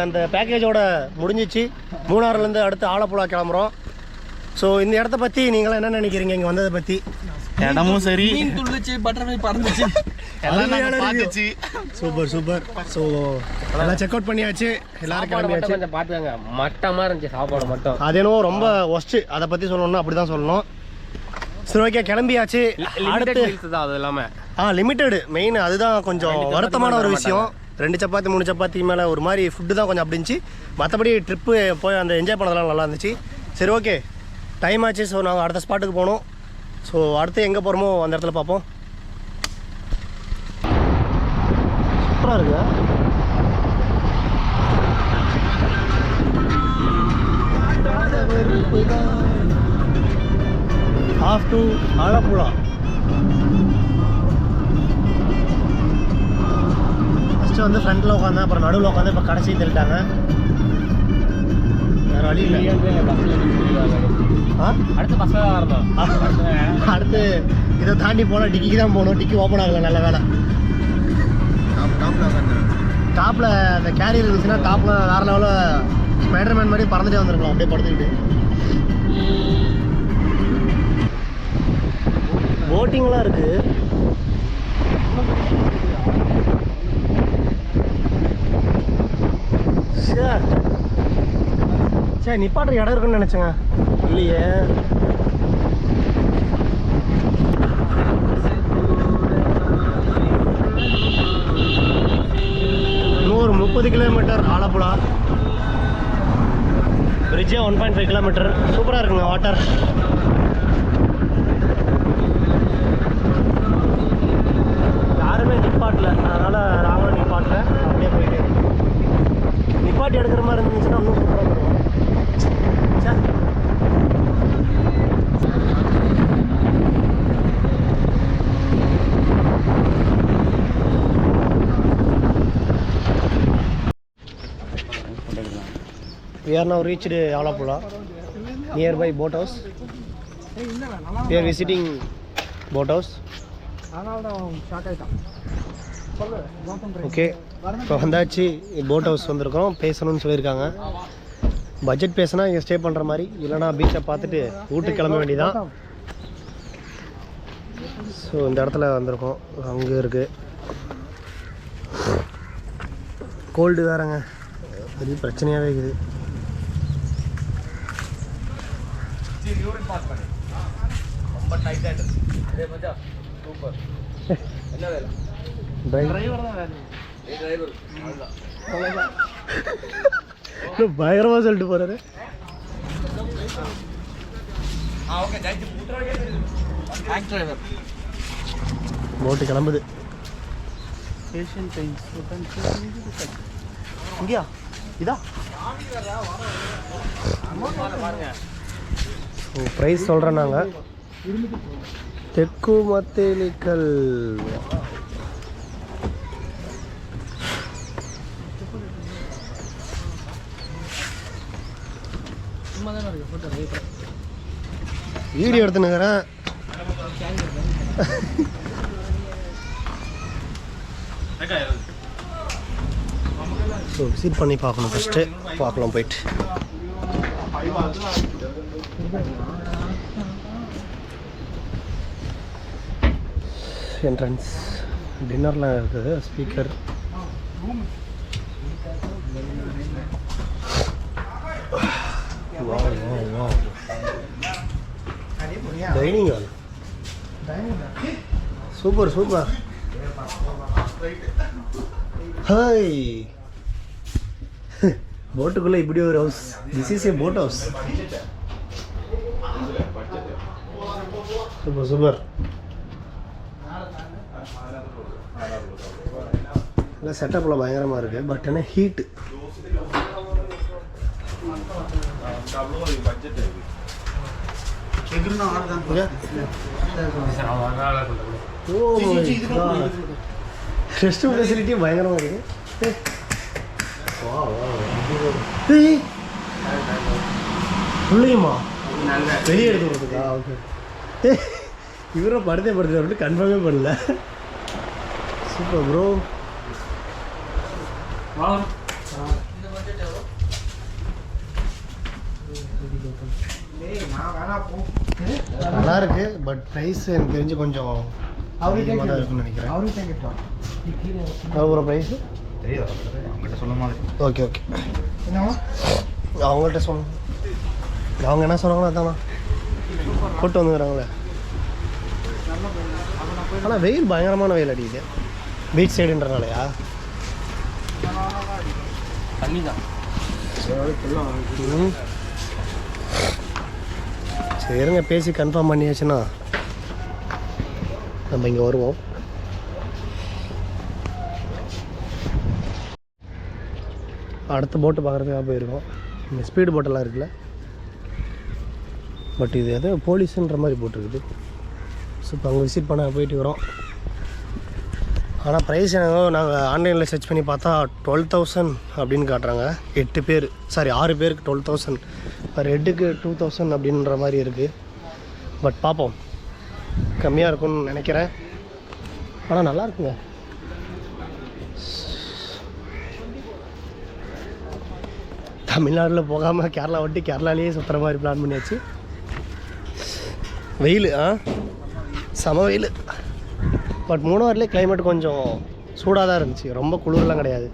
அந்த பேக்கேஜோட முடிஞ்சிச்சு. மூணாறுலேருந்து அடுத்து ஆலப்புழா கிளம்புறோம். ஸோ இந்த இடத்த பற்றி நீங்களாம் என்ன நினைக்கிறீங்க? இங்கே வந்ததை பற்றி? இடமும் சரி, துள்ளுச்சு, பட்டர்ஃப்ளை பறந்துச்சு, சூப்பர் சூப்பர். ஸோ எல்லாம் செக் அவுட் பண்ணியாச்சு, எல்லாரும் கிளம்பியாச்சு. கொஞ்சம் பார்த்துக்கங்க, மட்டமாக இருந்துச்சு சாப்பாடு மட்டும். அது என்னவோ ரொம்ப ஒஸ்ட்டு, அதை பற்றி சொல்லணும்னா அப்படி தான் சொல்லணும். சரி ஓகே, கிளம்பியாச்சு. அடுத்து தான் அது இல்லாமல் லிமிட்டடு மெயின், அதுதான் கொஞ்சம் வருத்தமான ஒரு விஷயம். 2 சப்பாத்தி 3 சப்பாத்தி மேலே ஒரு மாதிரி ஃபுட்டு தான் கொஞ்சம் அப்படி இருந்துச்சு. மற்றபடி ட்ரிப்பு போய் அந்த என்ஜாய் பண்ணதெல்லாம் நல்லா இருந்துச்சு. சரி ஓகே, டைம் ஆச்சு. ஸோ நாங்கள் அடுத்த ஸ்பாட்டுக்கு போகணும். ஸோ அடுத்து எங்கே போகிறோமோ அந்த இடத்துல பார்ப்போம். சூப்பராக இருக்கு. Of to Alappuzha. ஃபஸ்ட்டு வந்து ஃப்ரண்ட்டில் உட்காந்தேன், அப்புறம் நடுவில் உட்காந்து இப்போ கடைசி தள்ளிட்டாங்க. வேறு வழி இல்லை. அடுத்து பஸ்ஸில் தான் வரணும். அடுத்து இதை தாண்டி போனால் டிக்கிக்கு தான் போகணும். டிக்கி ஓப்பன் ஆகலை, நல்ல வேலை. டாப்பில் அந்த கேரியர் இருந்துச்சுன்னா டாப்பில் வேறு லெவலில் ஸ்பைடர்மேன் மாதிரி பறந்துட்டே வந்துருக்கலாம் அப்படியே படுத்துக்கிட்டு. போட்டிங்லாம் இருக்குது. சரி நிப்பாட்டுற இடம் இருக்குன்னு நினச்சேங்க, இல்லையே. இன்னொரு 30 கிலோமீட்டர் ஆலப்புழா. பிரிட்ஜே 1.5 கிலோமீட்டர். சூப்பராக இருக்குங்க வாட்டர். யாருமே நிப்பாட்டல, அதனால் ராவண நிப்பாட்டல, அப்படியே போயிட்டு நிப்பாட்டி எடுக்கிற மாதிரி இருந்துச்சுன்னா இன்னும் சூப்பராக இருக்கும். We are now reached Alapula, nearby boat house. We are visiting boat house. Okay, இப்போ வந்தாச்சு. போட் ஹவுஸ் வந்திருக்கோம். பேசணும்னு சொல்லியிருக்காங்க. பட்ஜெட் பேசினா இங்கே ஸ்டே பண்ணுற மாதிரி, இல்லைனா பீச்சை பார்த்துட்டு வீட்டுக்கு கிளம்ப வேண்டியதான். ஸோ இந்த இடத்துல வந்திருக்கோம். அங்கே இருக்குது. கோல்டு வேறங்க, பெரிய பிரச்சனையாகவே இருக்குது. பயங்கரமா சொல்லிட்டு போறாரு. போட்டு கிளம்புது. இங்கயா இதா ப்ரைஸ் சொல்கிறேன். நாங்கள் தெற்கு மத்தேலிக்கல் வீடியோ எடுத்துனுக்கிறேன். ஸோ விசிட் பண்ணி பார்க்கணும். ஃபஸ்ட்டு பார்க்கலாம் போயிட்டு. என்ட்ரன்ஸ் டின்னர்லாம் இருக்குது. Speaker, dining hall. Super super. Hi, போட்டுக்குள்ளே இப்படி ஒரு house. This is a boat house. Super super. இல்லை செட்டப்லாம் பயங்கரமாக இருக்குது. பட் ஆனால் ஹீட்டு. ரெஸ்ட் ரூம் ஃபெசிலிட்டியும் பயங்கரமாக இருக்குது. உள்ளேயுமா வெளியே எடுத்து கொடுத்துக்கா? ஓகே. இவரை படுத்தே படுத்து கன்ஃபார்மே பண்ணல. Super bro. நல்லா இருக்கு பட் ப்ரைஸ் எனக்கு தெரிஞ்சு கொஞ்சம் அதிகமாக தான் இருக்குன்னு நினைக்கிறேன். ஒரு ப்ரைஸு ஓகே ஓகே அவங்கள்ட்ட சொன்ன அவங்க என்ன சொன்னாங்களோ அதானா கூப்பிட்டு வந்துக்கிறாங்களே. ஆனால் வெயில் பயங்கரமான வெயில் அடிக்குது பீச் சைடுன்றனாலயா? தண்ணி தான் சரி இருங்க பேசி கன்ஃபார்ம் பண்ணியாச்சுன்னா நம்ம இங்கே வருவோம். அடுத்த போட்டு பார்க்குறதுக்காக போயிருக்கோம். இந்த ஸ்பீடு போட்டெல்லாம் இருக்குல்ல, பட் இது எதோ போலீஸுன்ற மாதிரி போட்டிருக்குது. ஸோ இப்போ அங்கே விசிட் பண்ண போயிட்டு வரோம். ஆனால் ப்ரைஸ் நாங்கள் ஆன்லைனில் சர்ச் பண்ணி பார்த்தா 12,000 அப்படின்னு காட்டுறாங்க. 8 பேர் 6 பேருக்கு 12,000, பர் ஹெட்டுக்கு 2,000 அப்படின்ற மாதிரி இருக்குது. பட் பார்ப்போம், கம்மியாக இருக்கும்னு நினைக்கிறேன். ஆனால் நல்லா இருக்குங்க. தமிழ்நாட்டில் போகாமல் கேரளா விட்டு கேரளாலேயே சுற்றுற மாதிரி பிளான் பண்ணியாச்சு. வெயில் செம வெயில். பட் மூணாறுலேயே கிளைமேட் கொஞ்சம் சூடாக தான் இருந்துச்சு, ரொம்ப குளிர்லாம் கிடையாது.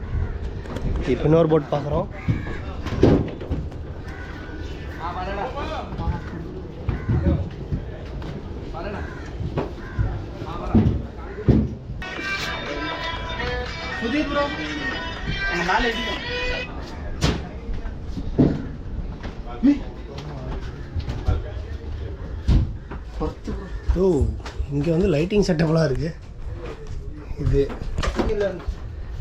இப்போ இன்னொரு போட் பார்க்குறோம். ஓ, இங்கே வந்து லைட்டிங் செட்டப்லாம் இருக்குது. இது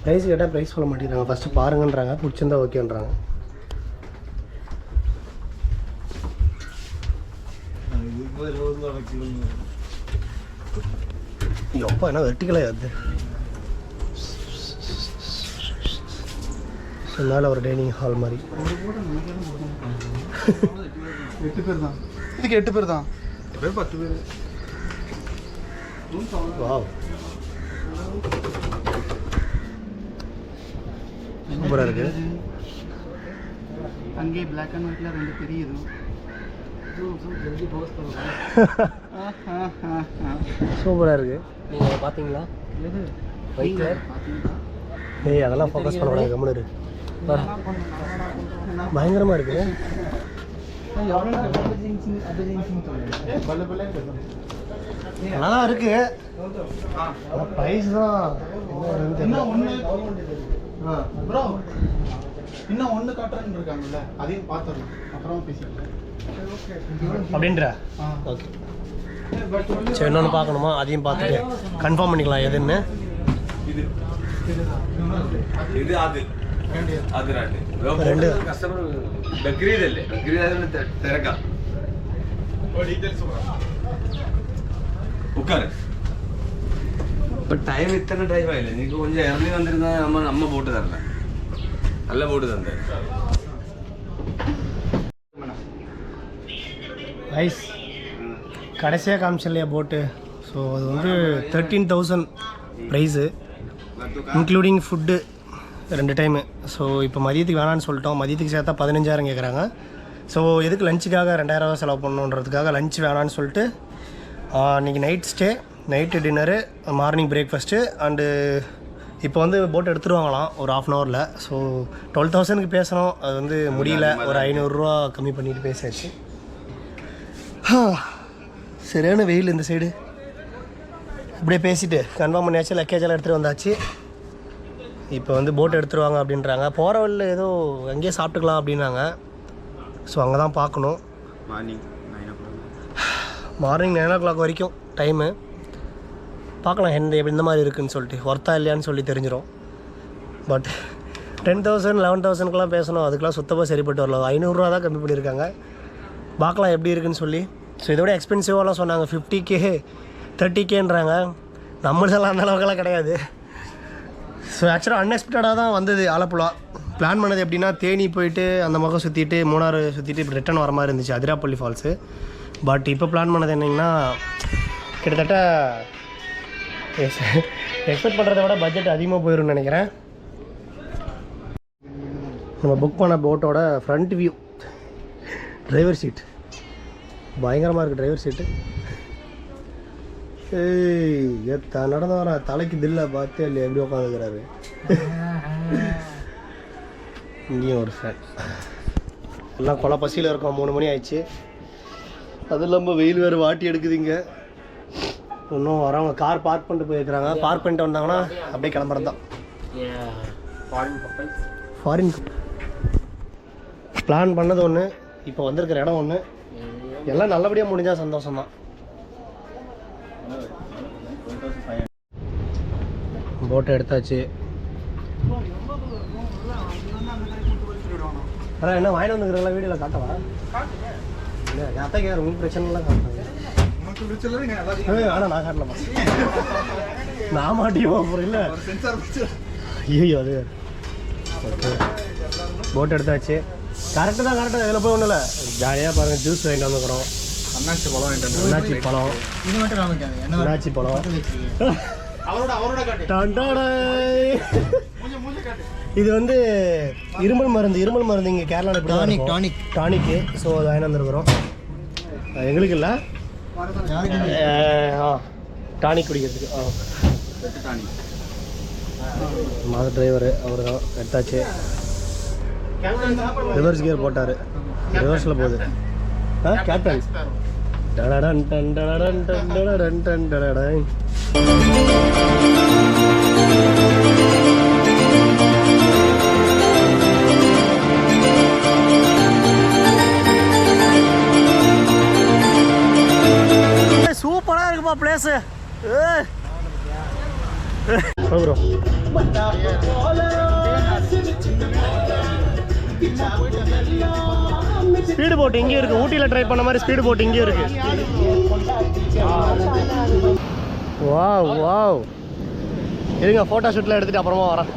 ப்ரைஸ் கேட்டால் ப்ரைஸ் சொல்ல மாட்டேங்கிறாங்க. ஃபஸ்ட்டு பாருங்கன்றாங்க, பிடிச்சிருந்தா ஓகேன்றாங்க. எப்போ என்ன வெர்டிக்கலாக அது மேலே ஒரு டைனிங் ஹால் மாதிரி. 8 பேர் தான் இதுக்கு. 8 பேர் தான், 10 பேர். வாவ், சூப்பராக இருக்குது. அங்கே பிளாக் அண்ட் ஒயிட்ல 2 தெரியுது. சூப்பராக இருக்குது. நீங்கள் பார்த்தீங்களா? எது ஒயிட் கலர். ஏய் அதெல்லாம் ஃபோக்கஸ் பண்ண முடியாது, கம்முனு இரு. பயங்கரமாக இருக்குது. நல்லா இருக்கு. ப்ரைஸ் தான் இன்னும் ஒன்று காட்டுறேன்னு இருக்காங்கல்ல, அதையும் பார்த்துடலாம், அப்புறமா பேசிக்கலாம் அப்படின்ற. ஓகே சரி, இன்னொன்று பார்க்கணுமா, அதையும் பார்த்துட்டு கன்ஃபார்ம் பண்ணிக்கலாம் எதுன்னு. ഇത് അത് അത് രണ്ട് കസ്റ്റമർ ബക്രീദല്ലേ, ബക്രീദ് തിരക്കാം. ഉക്കാറ് ഇപ്പൊ ടൈം ഇത്ര ടൈം ആയില്ലേ, നിനക്ക് കൊഞ്ചം ഇറങ്ങി വന്നിരുന്ന നമ്മ ബോട്ട് തരണേ, നല്ല ബോട്ട് തന്നെ. ஐஸ் கடைசியாக காமிச்சில்லையா போட்டு. ஸோ அது வந்து 13,000 price, including food 2 time. So இப்போ மதியத்துக்கு வேணான்னு சொல்லிட்டோம். மதியத்துக்கு சேர்த்தா 15,000 கேட்குறாங்க. ஸோ எதுக்கு லஞ்சுக்காக 2,000 செலவு பண்ணணுன்றதுக்காக லஞ்ச் வேணான்னு சொல்லிட்டு இன்றைக்கி night stay, night dinner, morning breakfast and இப்போ வந்து போட் எடுத்துருவாங்களாம் ஒரு 1/2 அன் ஹவரில். ஸோ 12,000க்கு பேசணும், அது வந்து முடியல. ஒரு 500 ரூபா கம்மி பண்ணிட்டு பேசியாச்சு. சரியான வெயில் இந்த சைடு. இப்படியே பேசிட்டு கன்ஃபார்ம் பண்ணியாச்சு, லக்கேஜெல்லாம் எடுத்துகிட்டு வந்தாச்சு. இப்போ வந்து போட் எடுத்துருவாங்க அப்படின்றாங்க. போகிற வழியில் ஏதோ அங்கேயே சாப்பிட்டுக்கலாம் அப்படின்னாங்க. ஸோ அங்கே தான் பார்க்கணும். மார்னிங் 9 o'clock வரைக்கும் டைமு. பார்க்கலாம் இந்த மாதிரி இருக்குதுன்னு சொல்லிட்டு, ஒர்த்தா இல்லையான்னு சொல்லி தெரிஞ்சிடும். பட் 10,000 11,000க்கெலாம் பேசணும், அதுக்கெலாம் சுத்தமாக சரிப்பட்டு வரல. 500 ரூபா தான் கம்மி பண்ணியிருக்காங்க. பார்க்கலாம் எப்படி இருக்குன்னு சொல்லி. ஸோ இதோட எக்ஸ்பென்சிவாலாம் சொன்னாங்க, 50K 30Kன்றாங்க. நம்மளதெல்லாம் அந்த அளவுக்கெல்லாம் கிடையாது. ஸோ ஆக்சுவலாக அன்எக்ஸ்பெக்டடாக தான் வந்தது ஆலப்புழா. பிளான் பண்ணது எப்படின்னா, தேனி போயிட்டு அந்த பக்கம் சுற்றிட்டு மூணாறு சுற்றிட்டு இப்போ ரிட்டன் வர மாதிரி இருந்துச்சு, அதிராப்பள்ளி ஃபால்ஸு. பட் இப்போ பிளான் பண்ணது என்னங்கன்னா, கிட்டத்தட்ட எக்ஸ்பெக்ட் பண்ணுறத விட பட்ஜெட் அதிகமாக போயிடும்னு நினைக்கிறேன். நம்ம புக் பண்ண போட்டோட ஃப்ரண்ட் வியூ, டிரைவர் சீட் பயங்கரமாக இருக்குது டிரைவர் சீட்டு. ஏய் நடந்து வர தலைக்கு தில்லை பார்த்தே இல்லையா எப்படி உட்காந்துக்கிறாரு. இங்கேயும் ஒரு ஃபேன். எல்லாம் கொலை பசியில் இருக்கோம். 3 மணி ஆயிடுச்சு. அது இல்லாமல் வெயில் வேறு வாட்டி எடுக்குதுங்க. இன்னும் வரவங்க கார் பார்க் பண்ணிட்டு போயிருக்கிறாங்க. பார்க் பண்ணிட்டு வந்தாங்கன்னா அப்படியே கிளம்புறது தான். ஃபாரின் பிளான் பண்ணது ஒன்று, இப்போ வந்திருக்கிற இடம் ஒன்று. எல்லாம் நல்லபடியாக முடிஞ்சால் சந்தோஷம்தான். போட்டை எடுத்தாச்சு. அதான் என்ன வாங்கிட்டு வந்துக்கிறீங்களா? வீடியோவில் காட்டவா? இல்லை அத்தை கேட்குற உங்களுக்கு பிரச்சனைலாம் காட்டுறாங்க. ஆனால் நான் காட்டலப்பா. நான் மாட்டியோ அப்புறம் இல்லை. ஐயோ அது ஓகே. போட் எடுத்தாச்சு. கரெக்டு தான் கரெக்டாக. இதில் போய் ஒன்றும் இல்லை, ஜாலியாக பாருங்கள். ஜூஸ் வாங்கிட்டு வந்துக்கிறோம். அண்ணாச்சி பழம் வாங்கிட்டு வந்து. அண்ணாச்சி பழம் இது மட்டும் காமிக்காது. அண்ணாச்சி பழம் இது வந்து இருமல் மருந்து இங்கே கேரளாவில் இப்படி டானிக்கு. ஸோ அது வாங்கி வந்துருக்குறோம். எங்களுக்கு இல்லை, டானிக் குடிக்கிறதுக்கு. மாத டிரைவரு அவர் தான் எடுத்தாச்சு. ரிவர்ஸ் கியர் போட்டார். ரிவர்ஸில் போகுது. கேப்டன் டடடன் டன் டடடன் டன் டடடன் டன் டடடன். சூப்பராக இருக்குப்பா பிளேஸு. ப்ரோ ஸ்பீடு போட் இங்கேயும் இருக்குது. ஊட்டியில் ட்ரை பண்ண மாதிரி ஸ்பீடு போட் இங்கேயும் இருக்குது. Wow wow. இருங்க ஃபோட்டோ ஷூட்டில் எடுத்துகிட்டு அப்புறமா வரேன்.